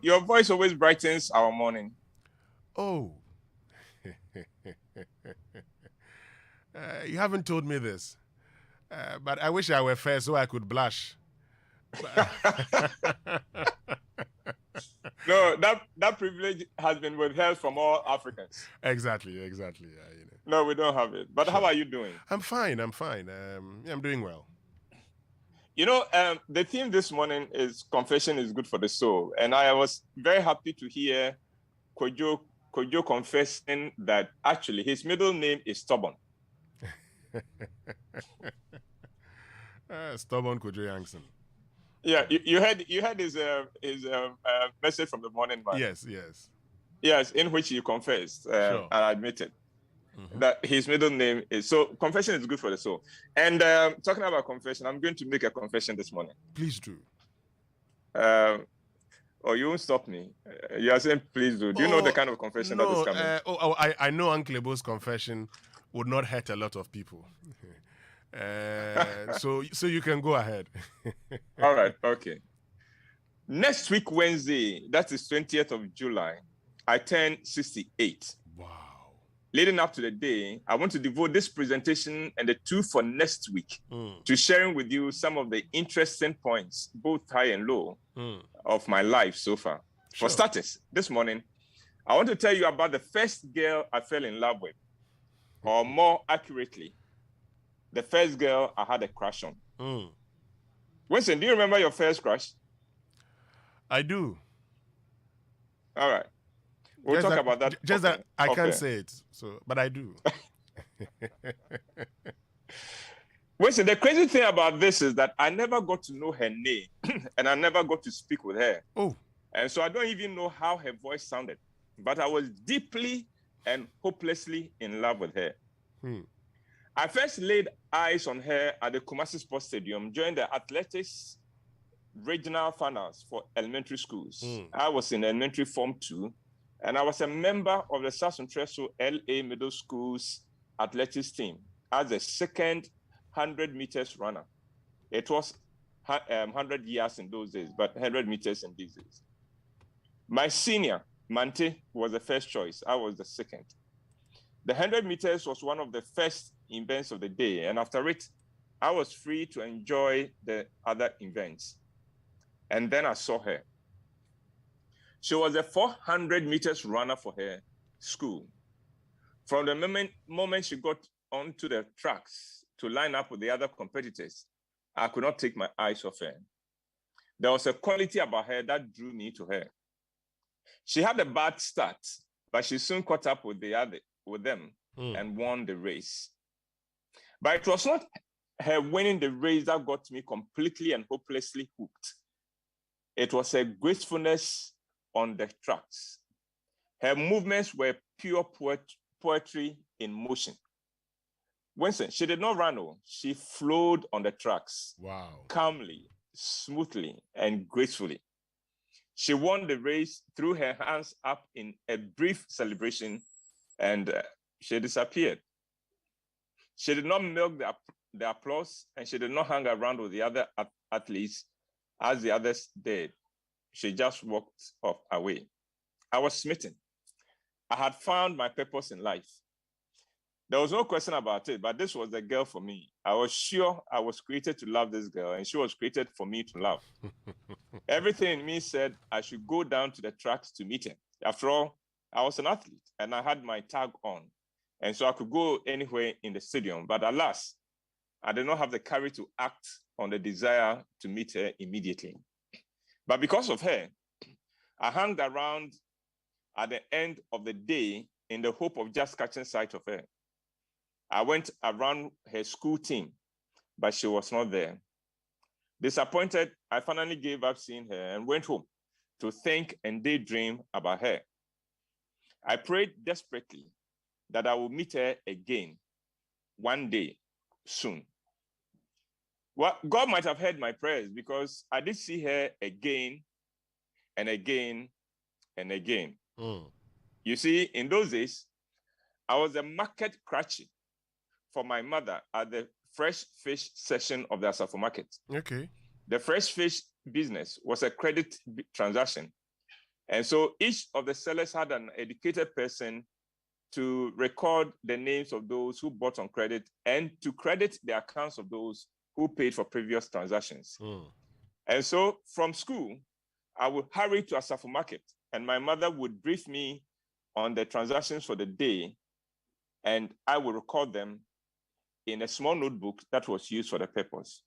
Your voice always brightens our morning. Oh. You haven't told me this. But I wish I were fair so I could blush. No, that privilege has been withheld from all Africans. Exactly. No, we don't have it. But how Sure. are you doing? I'm fine. Yeah, I'm doing well. The theme this morning is confession is good for the soul. And I was very happy to hear Kojo confessing that actually his middle name is Stubborn. Stubborn Kojo Yankson. Yeah, you heard his message from the morning, man. Yes, in which he confessed Sure. and admitted that his middle name is. So confession is good for the soul. And talking about confession, I'm going to make a confession this morning. Please do. Or you won't stop me. You are saying please do. Do you know the kind of confession that is coming? I know Uncle Ebo's confession would not hurt a lot of people. So you can go ahead. All right. Okay. Next week, Wednesday, that is 20th of July, I turn 68. Wow. Leading up to the day, I want to devote this presentation and the two for next week to sharing with you some of the interesting points, both high and low, of my life so far. Sure. For starters, this morning, I want to tell you about the first girl I fell in love with, or more accurately, the first girl I had a crush on. Winston, do you remember your first crush? I do. All right. We'll talk about that. Just that I can't say it, but I do. Winston, the crazy thing about this is that I never got to know her name and I never got to speak with her. Oh. And so I don't even know how her voice sounded. But I was deeply and hopelessly in love with her. I first laid eyes on her at the Kumasi Sports Stadium during the athletics regional finals for elementary schools. I was in elementary Form 2, and I was a member of the Sasun Treso LA Middle School's athletics team as the second 100 meters runner. It was 100 years in those days, but 100 meters in these days. My senior, Mante, was the first choice. I was the second. The 100 meters was one of the first events of the day, and after it, I was free to enjoy the other events. And then I saw her. She was a 400 meters runner for her school. From the moment she got onto the tracks to line up with the other competitors, I could not take my eyes off her. There was a quality about her that drew me to her. She had a bad start, but she soon caught up with them and won the race. But it was not her winning the race that got me completely and hopelessly hooked. It was her gracefulness on the tracks. Her movements were pure poetry in motion. Winston, she did not run, she flowed on the tracks. Wow. Calmly, smoothly, and gracefully. She won the race, threw her hands up in a brief celebration, and she disappeared. She did not milk the applause, and she did not hang around with the other athletes as the others did. She just walked off away. I was smitten. I had found my purpose in life. There was no question about it, but this was the girl for me. I was sure I was created to love this girl, and she was created for me to love. Everything in me said I should go down to the tracks to meet her. After all, I was an athlete, and I had my tag on, and so I could go anywhere in the stadium. But alas, I did not have the courage to act on the desire to meet her immediately. But because of her, I hung around at the end of the day in the hope of just catching sight of her. I went around her school team, but she was not there. Disappointed, I finally gave up seeing her and went home to think and daydream about her. I prayed desperately that I would meet her again one day soon. Well, God might have heard my prayers because I did see her again and again and again. You see, in those days, I was a market crutchy for my mother at the fresh fish section of the Asafo market. Okay. The fresh fish business was a credit transaction. And so each of the sellers had an educated person to record the names of those who bought on credit and to credit the accounts of those who paid for previous transactions. And so from school, I would hurry to Asafo Market, and my mother would brief me on the transactions for the day, and I would record them in a small notebook that was used for the purpose.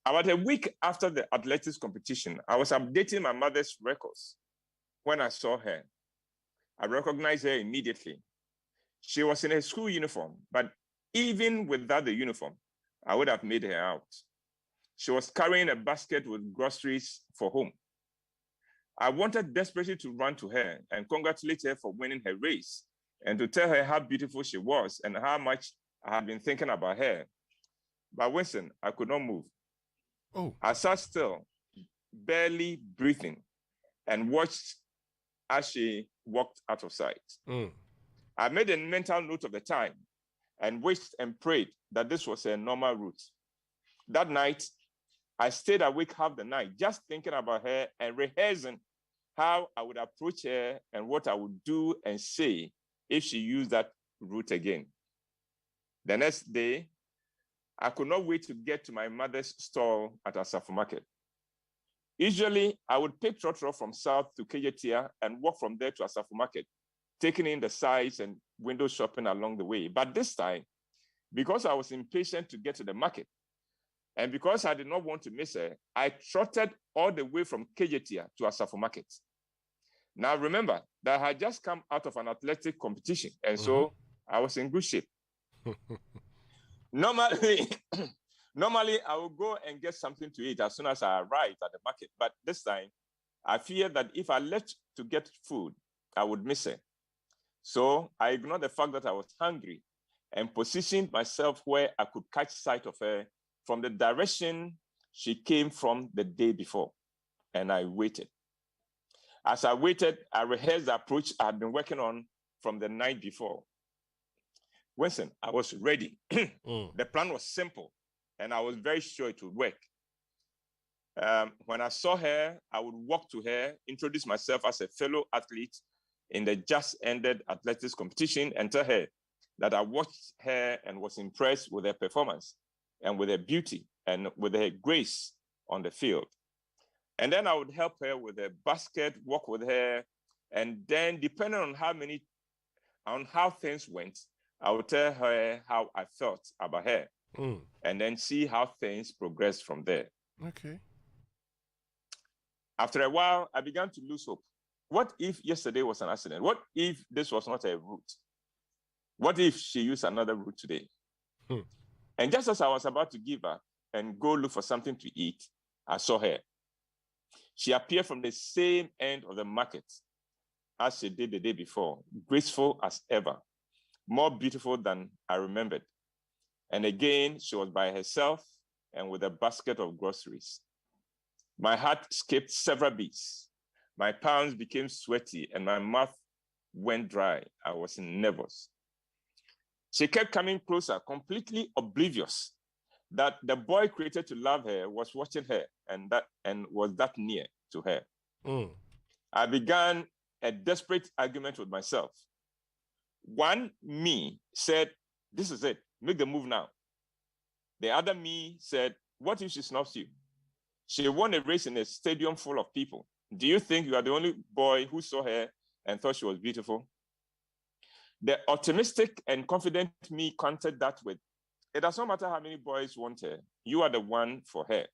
About a week after the athletics competition, I was updating my mother's records when I saw her. I recognized her immediately. She was in her school uniform, but even without the uniform, I would have made her out. She was carrying a basket with groceries for home. I wanted desperately to run to her and congratulate her for winning her race and to tell her how beautiful she was and how much I had been thinking about her. But Winston, I could not move. I sat still, barely breathing, and watched as she walked out of sight. I made a mental note of the time and wished and prayed that this was a normal route. That night, I stayed awake half the night, just thinking about her and rehearsing how I would approach her and what I would do and say if she used that route again. The next day, I could not wait to get to my mother's stall at Asafo Market. Usually, I would pick trotro from south to Kejetia and walk from there to Asafo Market, taking in the sights and window shopping along the way. But this time, because I was impatient to get to the market, and because I did not want to miss her, I trotted all the way from Kejetia to Asafo Market. Now, remember that I had just come out of an athletic competition, and so I was in good shape. Normally, I would go and get something to eat as soon as I arrived at the market. But this time, I feared that if I left to get food, I would miss her. So I ignored the fact that I was hungry and positioned myself where I could catch sight of her from the direction she came from the day before. And I waited. As I waited, I rehearsed the approach I had been working on from the night before. Winston, I was ready. The plan was simple, and I was very sure it would work. When I saw her, I would walk to her, introduce myself as a fellow athlete in the just ended athletics competition, and tell her that I watched her and was impressed with her performance and with her beauty and with her grace on the field. And then I would help her with a basket, walk with her, and then depending on how things went, I would tell her how I felt about her, and then see how things progressed from there. Okay. After a while, I began to lose hope. What if yesterday was an accident? What if this was not a route? What if she used another route today? And just as I was about to give up and go look for something to eat, I saw her. She appeared from the same end of the market as she did the day before, graceful as ever, more beautiful than I remembered. And again, she was by herself and with a basket of groceries. My heart skipped several beats. My palms became sweaty and my mouth went dry. I was nervous. She kept coming closer, completely oblivious that the boy created to love her was watching her and was that near to her. I began a desperate argument with myself. One me said, "This is it. Make the move now." The other me said, "What if she snubs you? She won a race in a stadium full of people. Do you think you are the only boy who saw her and thought she was beautiful?" The optimistic and confident me countered that with, "It does not matter how many boys want her. You are the one for her.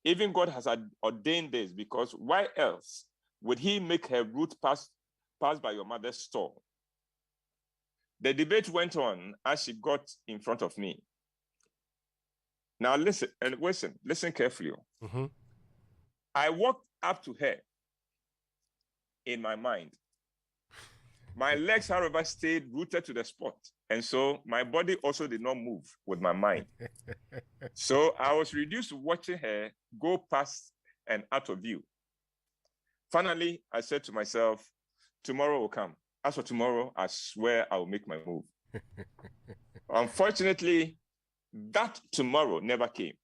Even God has ordained this, because why else would he make her route pass by your mother's store?" The debate went on as she got in front of me. Now listen carefully. I walked up to her in my mind. My legs, however, stayed rooted to the spot. And so my body also did not move with my mind. So I was reduced to watching her go past and out of view. Finally, I said to myself, tomorrow will come. As for tomorrow, I swear I will make my move. Unfortunately, that tomorrow never came.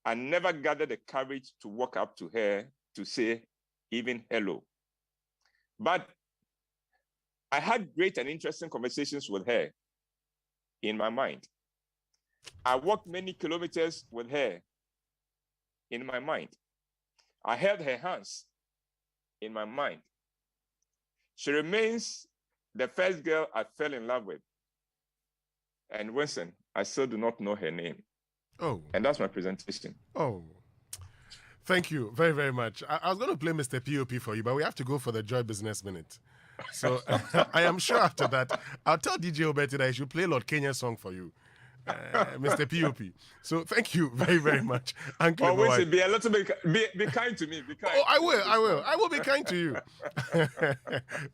I never gathered the courage to walk up to her to say even hello. But I had great and interesting conversations with her in my mind. I walked many kilometers with her in my mind. I held her hands in my mind. She remains the first girl I fell in love with. And Winston, I still do not know her name. Oh. And that's my presentation. Oh. Thank you very, very much. I was going to play Mr. POP for you, but we have to go for the Joy Business Minute. So I am sure after that, I'll tell DJ Oberti that he should play Lord Kenya's song for you. Mr. POP. So thank you very, very much. Uncle Winston, be a little bit, be kind to me. Be kind. Oh, I will be kind to you.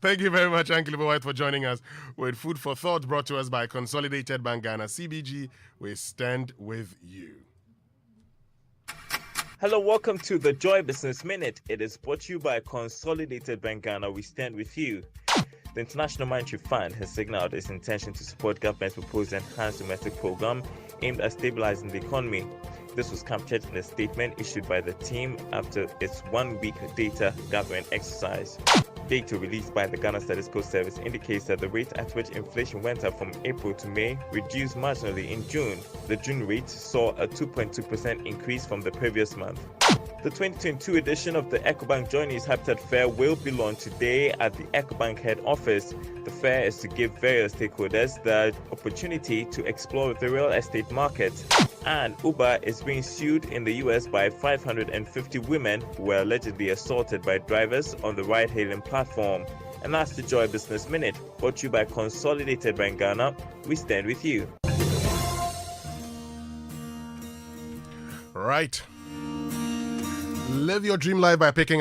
Thank you very much, Uncle White, for joining us with Food for Thought, brought to us by Consolidated Bank Ghana. CBG, we stand with you. Hello, welcome to the Joy Business Minute. It is brought to you by Consolidated Bank Ghana. We stand with you. The International Monetary Fund has signaled its intention to support government's proposed enhanced domestic program aimed at stabilizing the economy. This was captured in a statement issued by the team after its one-week data gathering exercise. Data released by the Ghana Statistical Service indicates that the rate at which inflation went up from April to May reduced marginally in June. The June rate saw a 2.2% increase from the previous month. The 2022 edition of the EcoBank Journeys Habitat Fair will be launched today at the EcoBank head office. The fair is to give various stakeholders the opportunity to explore the real estate market. And Uber is being sued in the US by 550 women who were allegedly assaulted by drivers on the ride-hailing platform. And that's the Joy Business Minute, brought to you by Consolidated Bank Ghana. We stand with you. Right. Live your dream life by picking